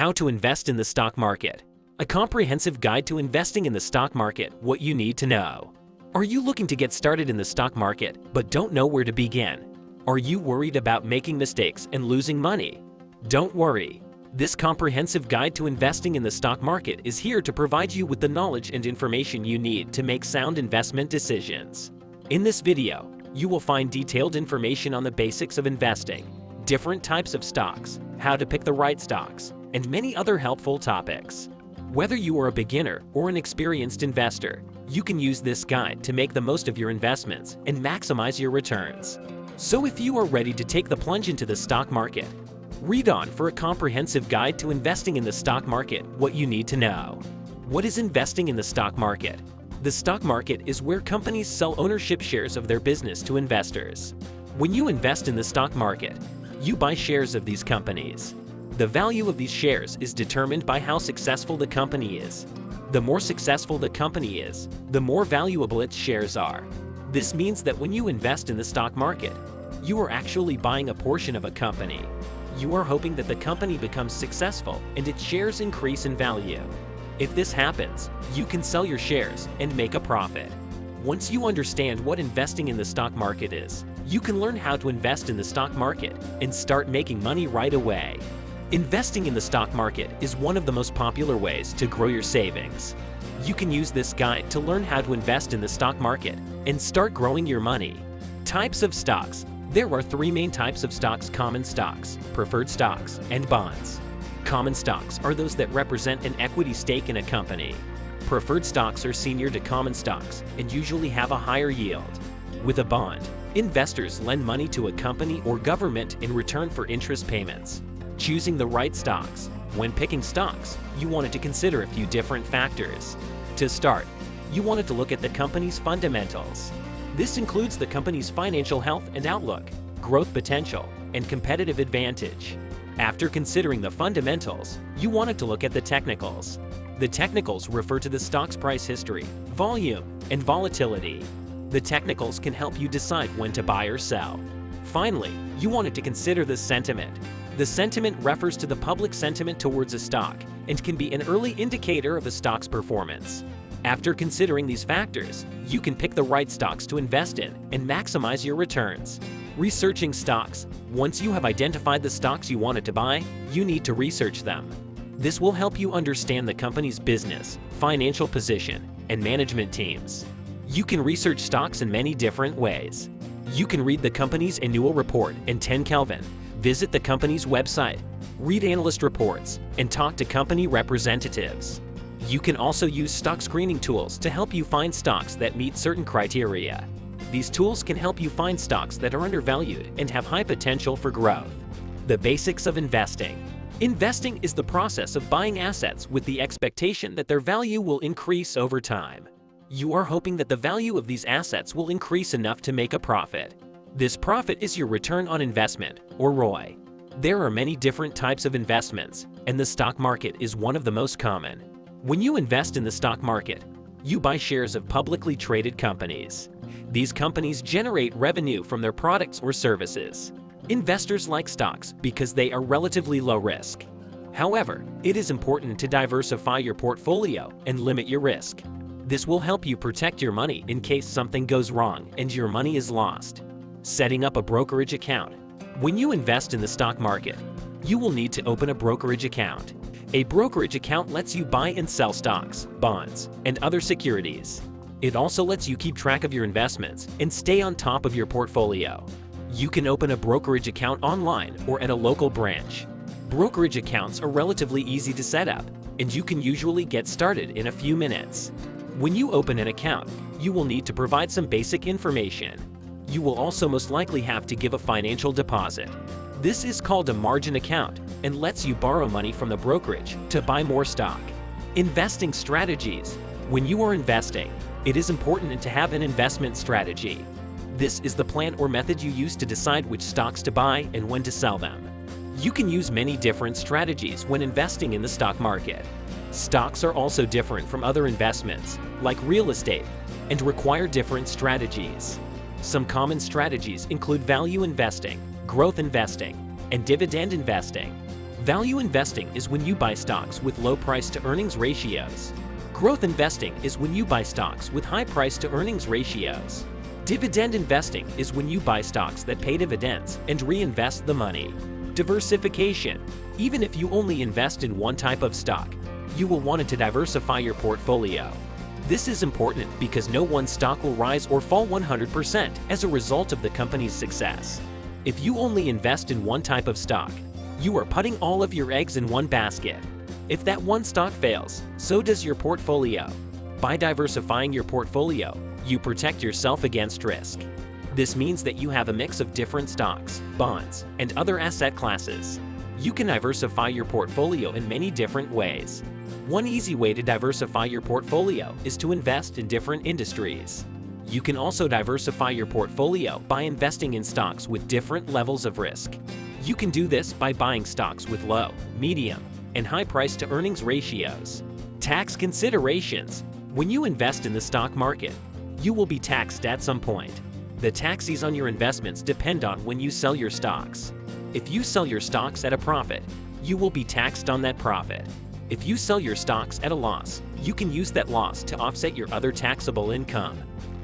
How to invest in the stock market. A comprehensive guide to investing in the stock market, what you need to know. Are you looking to get started in the stock market but don't know where to begin? Are you worried about making mistakes and losing money? Don't worry. This comprehensive guide to investing in the stock market is here to provide you with the knowledge and information you need to make sound investment decisions. In this video, you will find detailed information on the basics of investing, different types of stocks, how to pick the right stocks, and many other helpful topics. Whether you are a beginner or an experienced investor, you can use this guide to make the most of your investments and maximize your returns. So if you are ready to take the plunge into the stock market, read on for a comprehensive guide to investing in the stock market, what you need to know. What is investing in the stock market? The stock market is where companies sell ownership shares of their business to investors. When you invest in the stock market, you buy shares of these companies. The value of these shares is determined by how successful the company is. The more successful the company is, the more valuable its shares are. This means that when you invest in the stock market, you are actually buying a portion of a company. You are hoping that the company becomes successful and its shares increase in value. If this happens, you can sell your shares and make a profit. Once you understand what investing in the stock market is, you can learn how to invest in the stock market and start making money right away. Investing in the stock market is one of the most popular ways to grow your savings. You can use this guide to learn how to invest in the stock market and start growing your money. Types of stocks. There are three main types of stocks: common stocks, preferred stocks, and bonds. Common stocks are those that represent an equity stake in a company. Preferred stocks are senior to common stocks and usually have a higher yield. With a bond, investors lend money to a company or government in return for interest payments. Choosing the right stocks. When picking stocks, you wanted to consider a few different factors. To start, you wanted to look at the company's fundamentals. This includes the company's financial health and outlook, growth potential, and competitive advantage. After considering the fundamentals, you wanted to look at the technicals. The technicals refer to the stock's price history, volume, and volatility. The technicals can help you decide when to buy or sell. Finally, you wanted to consider the sentiment. The sentiment refers to the public sentiment towards a stock and can be an early indicator of a stock's performance. After considering these factors, you can pick the right stocks to invest in and maximize your returns. Researching stocks. Once you have identified the stocks you wanted to buy, you need to research them. This will help you understand the company's business, financial position, and management teams. You can research stocks in many different ways. You can read the company's annual report in 10 Kelvin, visit the company's website, read analyst reports, and talk to company representatives. You can also use stock screening tools to help you find stocks that meet certain criteria. These tools can help you find stocks that are undervalued and have high potential for growth. The basics of investing. Investing is the process of buying assets with the expectation that their value will increase over time. You are hoping that the value of these assets will increase enough to make a profit. This profit is your return on investment, or ROI. There are many different types of investments, and the stock market is one of the most common. When you invest in the stock market, you buy shares of publicly traded companies. These companies generate revenue from their products or services. Investors like stocks because they are relatively low risk. However, it is important to diversify your portfolio and limit your risk. This will help you protect your money in case something goes wrong and your money is lost. Setting up a brokerage account. When you invest in the stock market, you will need to open a brokerage account. A brokerage account lets you buy and sell stocks, bonds, and other securities. It also lets you keep track of your investments and stay on top of your portfolio. You can open a brokerage account online or at a local branch. Brokerage accounts are relatively easy to set up, and you can usually get started in a few minutes. When you open an account, you will need to provide some basic information. You will also most likely have to give a financial deposit. This is called a margin account and lets you borrow money from the brokerage to buy more stock. Investing strategies. When you are investing, it is important to have an investment strategy. This is the plan or method you use to decide which stocks to buy and when to sell them. You can use many different strategies when investing in the stock market. Stocks are also different from other investments, like real estate, and require different strategies. Some common strategies include value investing, growth investing, and dividend investing. Value investing is when you buy stocks with low price to earnings ratios. Growth investing is when you buy stocks with high price to earnings ratios. Dividend investing is when you buy stocks that pay dividends and reinvest the money. Diversification. Even if you only invest in one type of stock, you will want to diversify your portfolio. This is important because no one stock will rise or fall 100% as a result of the company's success. If you only invest in one type of stock, you are putting all of your eggs in one basket. If that one stock fails, so does your portfolio. By diversifying your portfolio, you protect yourself against risk. This means that you have a mix of different stocks, bonds, and other asset classes. You can diversify your portfolio in many different ways. One easy way to diversify your portfolio is to invest in different industries. You can also diversify your portfolio by investing in stocks with different levels of risk. You can do this by buying stocks with low, medium, and high price to earnings ratios. Tax considerations. When you invest in the stock market, you will be taxed at some point. The taxes on your investments depend on when you sell your stocks. If you sell your stocks at a profit, you will be taxed on that profit. If you sell your stocks at a loss, you can use that loss to offset your other taxable income.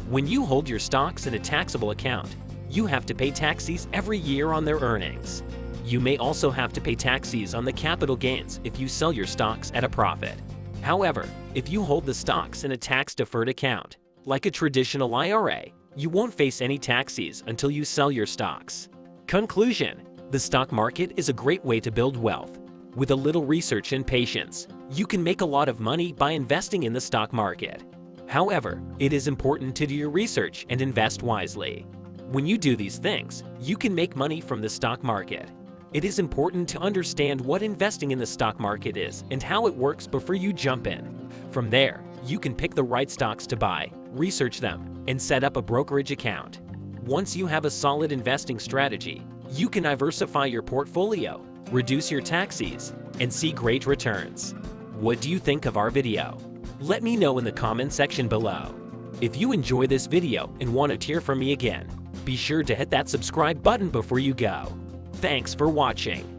When you hold your stocks in a taxable account, you have to pay taxes every year on their earnings. You may also have to pay taxes on the capital gains if you sell your stocks at a profit. However, if you hold the stocks in a tax-deferred account, like a traditional IRA, you won't face any taxes until you sell your stocks. Conclusion: the stock market is a great way to build wealth. With a little research and patience, you can make a lot of money by investing in the stock market. However, it is important to do your research and invest wisely. When you do these things, you can make money from the stock market. It is important to understand what investing in the stock market is and how it works before you jump in. From there, you can pick the right stocks to buy, research them, and set up a brokerage account. Once you have a solid investing strategy, you can diversify your portfolio, reduce your taxes, and see great returns. What do you think of our video? Let me know in the comment section below. If you enjoy this video and want to hear from me again, be sure to hit that subscribe button before you go. Thanks for watching.